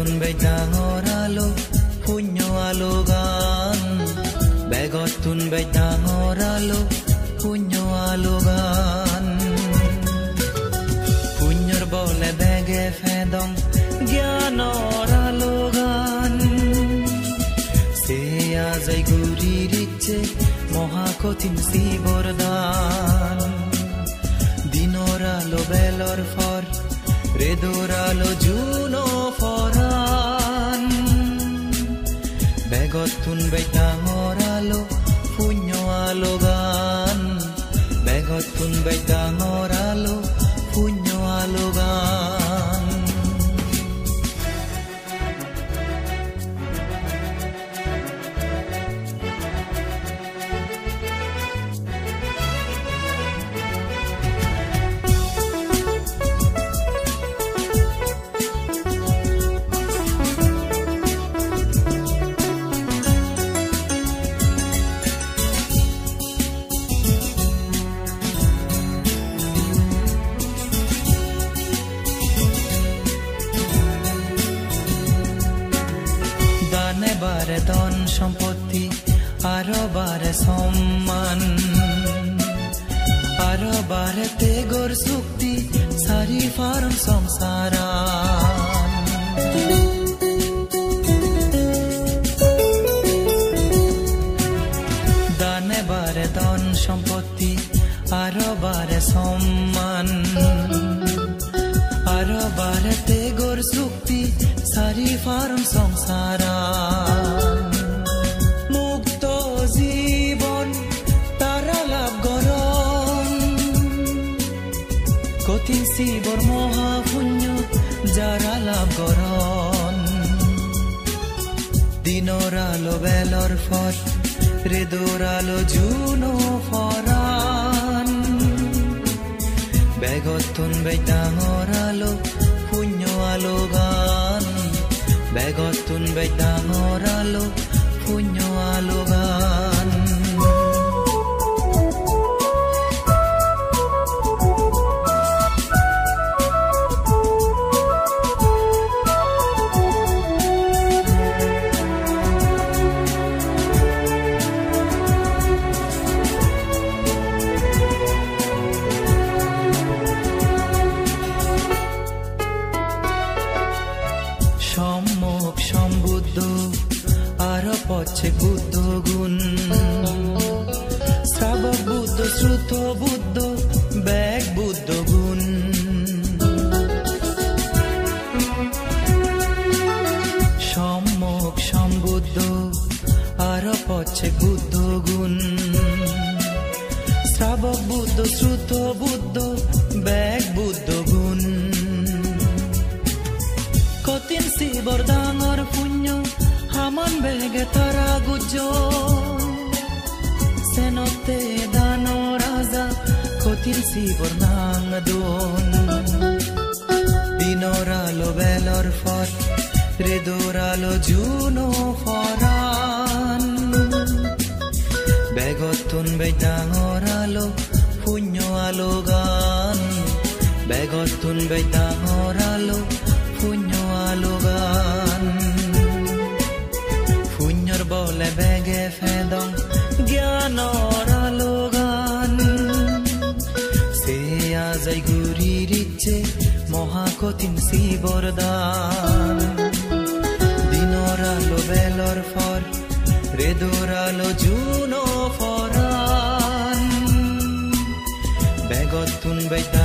Begottun beidangor alo punyo alogan Begottun beidangor alo punyo alogan Punyor bole bege fedong gyanor alogan Seya jai guri riche mohakotin si bordan Dinor alo belor for Redor alo juno foran Begottun beidangor alo punyo alogan Begottun beidangor alo punyo alogan বারে ধন সম্পত্তি আরো বারে সম্মান আরো বারে তেগর চুক্তি সারি ফারম সংসারা দানে বারে ধন সম্পত্তি আরো বারে সম্মান আরো বারে তেগর চুক্তি সারি ফারম সংসারা মুক্ত জীবন তারা লাভ গরম কঠিন শিবর মহাপুণ্য যারা লাভ গরম দিনর আলো বেলর ফট হৃদর আলো Juno Ferran Begottun beidangor alo punyo alogan Begottun beidangor alo punyo alogan সম্মুখ সম্বুদ্ধ আর পচ্ছে বুদ্ধ গুণ শ্রাবক বুদ্ধ শ্রুত বুদ্ধ ব্যাগ বুদ্ধ গুণ সম্মুখ সম্বুদ্ধ আর পচ্ছে বুদ্ধ গুণ শ্রাবক বুদ্ধ শ্রুত বুদ্ধ ব্যাগ বুদ্ধ গুণ Kotin si bordangor punyo Haman bege taragujo Senote dano raza Kotin si bornang don Dinoralo belor for Redoralo juno foran Begottun beidangor alo punyo alogan Begottun beidangor alo punyo alogan punyor bole bege fedong gyanor alogan seya jai guri riche mohakotin si bordan dinor alo belor for redor alo juno foran Begottun beidangor